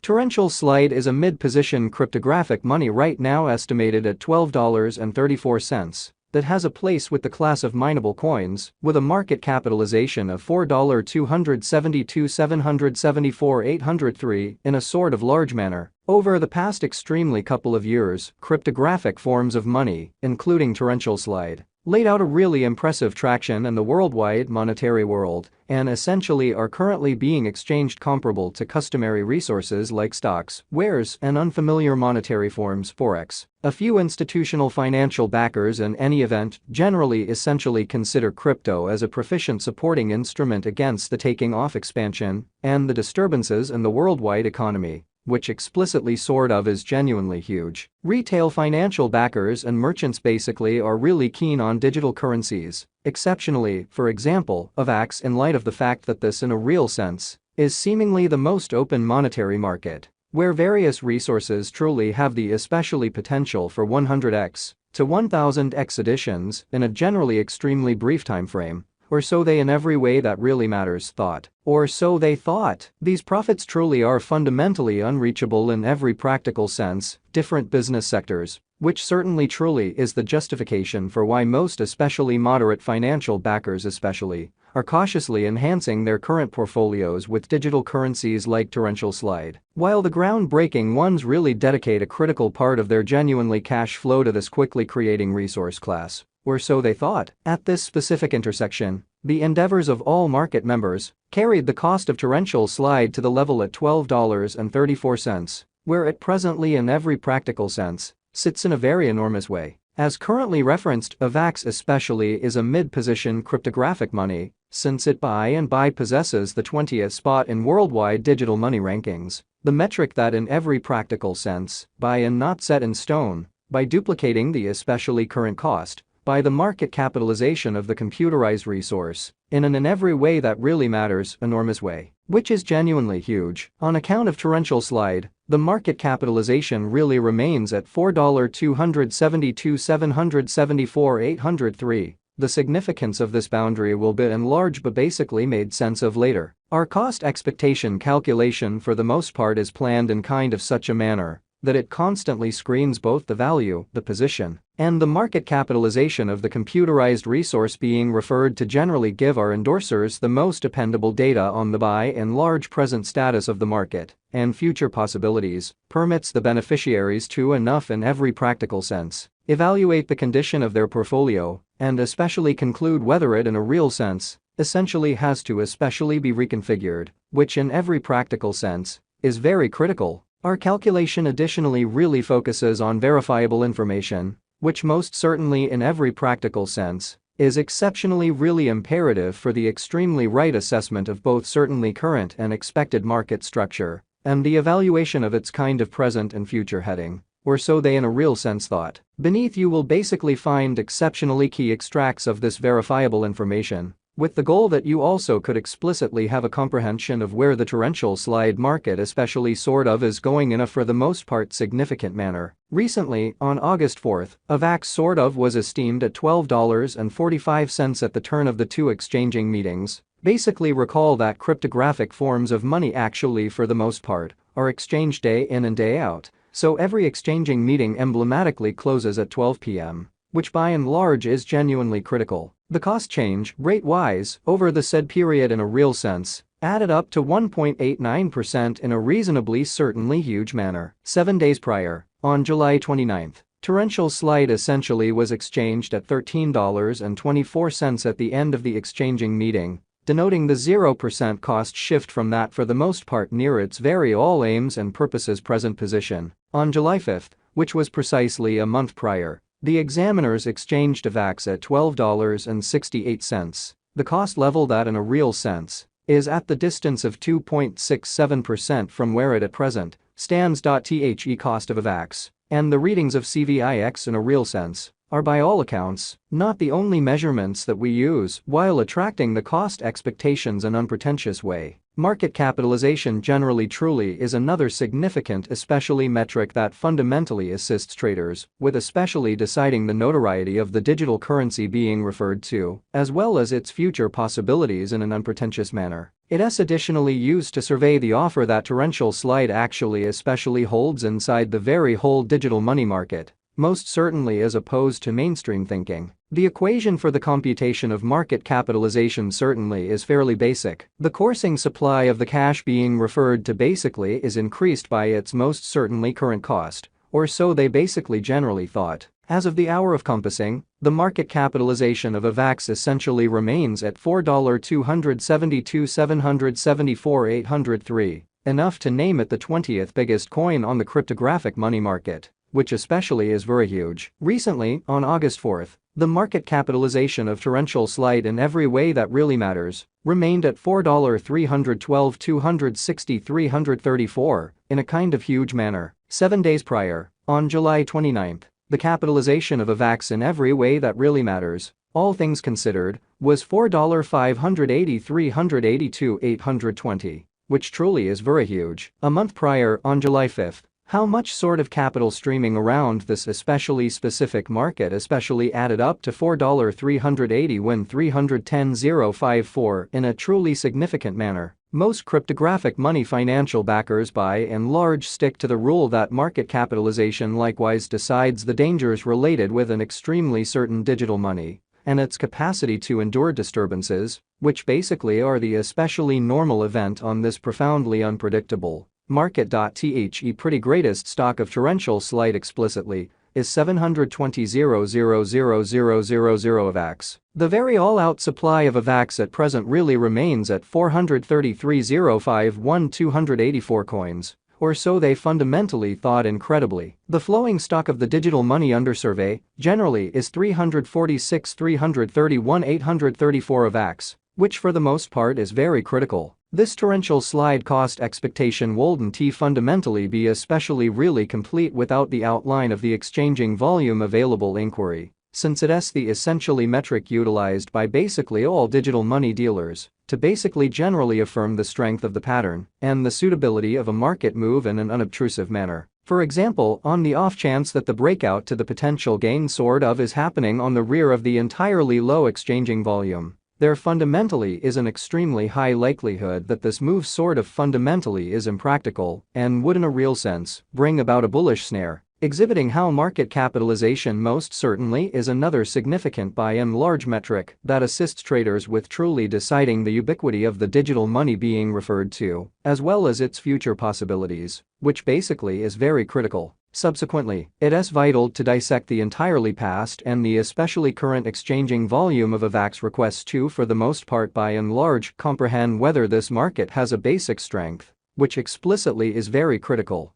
Torrential Slide is a mid-position cryptographic money right now estimated at $12.34 that has a place with the class of mineable coins with a market capitalization of $4,272,774,803 in a sort of large manner. Over the past extremely couple of years, cryptographic forms of money, including Torrential Slide, laid out a really impressive traction in the worldwide monetary world and essentially are currently being exchanged comparable to customary resources like stocks, wares, and unfamiliar monetary forms, forex. A few institutional financial backers in any event generally essentially consider crypto as a proficient supporting instrument against the taking off expansion and the disturbances in the worldwide economy, which explicitly sort of is genuinely huge. Retail financial backers and merchants basically are really keen on digital currencies, exceptionally, for example, Avax, in light of the fact that this in a real sense is seemingly the most open monetary market, where various resources truly have the especially potential for 100x to 1000x additions in a generally extremely brief time frame. Or so they in every way that really matters thought. Or so they thought. These profits truly are fundamentally unreachable in every practical sense, different business sectors, which certainly truly is the justification for why most especially moderate financial backers especially are cautiously enhancing their current portfolios with digital currencies like Torrential Slide. While the groundbreaking ones really dedicate a critical part of their genuinely cash flow to this quickly creating resource class. Or so they thought. At this specific intersection, the endeavors of all market members carried the cost of Torrential Slide to the level at $12.34, where it presently in every practical sense sits in a very enormous way. As currently referenced, Avax especially is a mid-position cryptographic money, since it by possesses the 20th spot in worldwide digital money rankings, the metric that in every practical sense, not set in stone, by duplicating the especially current cost, by the market capitalization of the computerized resource, in an in every way that really matters, enormous way, which is genuinely huge. On account of Torrential Slide, the market capitalization really remains at $4,272,774,803. The significance of this boundary will be enlarged but basically made sense of later. Our cost expectation calculation for the most part is planned in kind of such a manner that it constantly screens both the value, the position, and the market capitalization of the computerized resource being referred to generally give our endorsers the most dependable data on the by and large present status of the market and future possibilities, permits the beneficiaries to enough in every practical sense evaluate the condition of their portfolio and especially conclude whether it in a real sense essentially has to especially be reconfigured, which in every practical sense is very critical. Our calculation additionally really focuses on verifiable information, which most certainly in every practical sense is exceptionally really imperative for the extremely right assessment of both certainly current and expected market structure and the evaluation of its kind of present and future heading, or so they in a real sense thought. Beneath you will basically find exceptionally key extracts of this verifiable information, with the goal that you also could explicitly have a comprehension of where the Torrential Slide market especially sort of is going in a for the most part significant manner. Recently, on August 4th, Avax sort of was esteemed at $12.45 at the turn of the two exchanging meetings. Basically recall that cryptographic forms of money actually for the most part are exchanged day in and day out, so every exchanging meeting emblematically closes at 12 p.m., which by and large is genuinely critical. The cost change, rate-wise, over the said period in a real sense, added up to 1.89% in a reasonably certainly huge manner. 7 days prior, on July 29th, Torrential Slide essentially was exchanged at $13.24 at the end of the exchanging meeting, denoting the 0% cost shift from that for the most part near its very all aims and purposes present position. On July 5th, which was precisely a month prior, the examiners exchanged Avax at $12.68, the cost level that in a real sense is at the distance of 2.67% from where it at present stands. The cost of Avax and the readings of CVIX in a real sense are by all accounts not the only measurements that we use while attracting the cost expectations in an unpretentious way. Market capitalization generally truly is another significant especially metric that fundamentally assists traders with especially deciding the notoriety of the digital currency being referred to, as well as its future possibilities in an unpretentious manner. It is additionally used to survey the offer that torrential slide actually especially holds inside the very whole digital money market, most certainly as opposed to mainstream thinking. The equation for the computation of market capitalization certainly is fairly basic. The coursing supply of the cash being referred to basically is increased by its most certainly current cost, or so they basically generally thought. As of the hour of compassing, the market capitalization of Avax essentially remains at $4,272,774,803, enough to name it the 20th biggest coin on the cryptographic money market, which especially is very huge. Recently, on August 4th, the market capitalization of torrential slide in every way that really matters remained at $4,312,260,334 in a kind of huge manner. 7 days prior, on July 29th, the capitalization of Avax in every way that really matters, all things considered, was $4,583,820, which truly is very huge. A month prior, on July 5th, how much sort of capital streaming around this especially specific market especially added up to $4,380 when $310,054 in a truly significant manner. Most cryptographic money financial backers by and large stick to the rule that market capitalization likewise decides the dangers related with an extremely certain digital money and its capacity to endure disturbances, which basically are the especially normal event on this profoundly unpredictable market. The pretty greatest stock of torrential slide explicitly is 720,000,000 Avax. The very all-out supply of Avax at present really remains at 433,051,284 coins, or so they fundamentally thought incredibly. The flowing stock of the digital money under survey generally is 346,331,834 Avax, which for the most part is very critical. This torrential slide cost expectation wouldn't fundamentally be especially really complete without the outline of the exchanging volume available inquiry, since it is the essentially metric utilized by basically all digital money dealers to basically generally affirm the strength of the pattern and the suitability of a market move in an unobtrusive manner. For example, on the off chance that the breakout to the potential gain sort of is happening on the rear of the entirely low exchanging volume, there fundamentally is an extremely high likelihood that this move sort of fundamentally is impractical and would in a real sense bring about a bullish snare, exhibiting how market capitalization most certainly is another significant by and large metric that assists traders with truly deciding the ubiquity of the digital money being referred to, as well as its future possibilities, which basically is very critical. Subsequently, it is vital to dissect the entirely past and the especially current exchanging volume of Avax requests to for the most part by and large comprehend whether this market has a basic strength, which explicitly is very critical,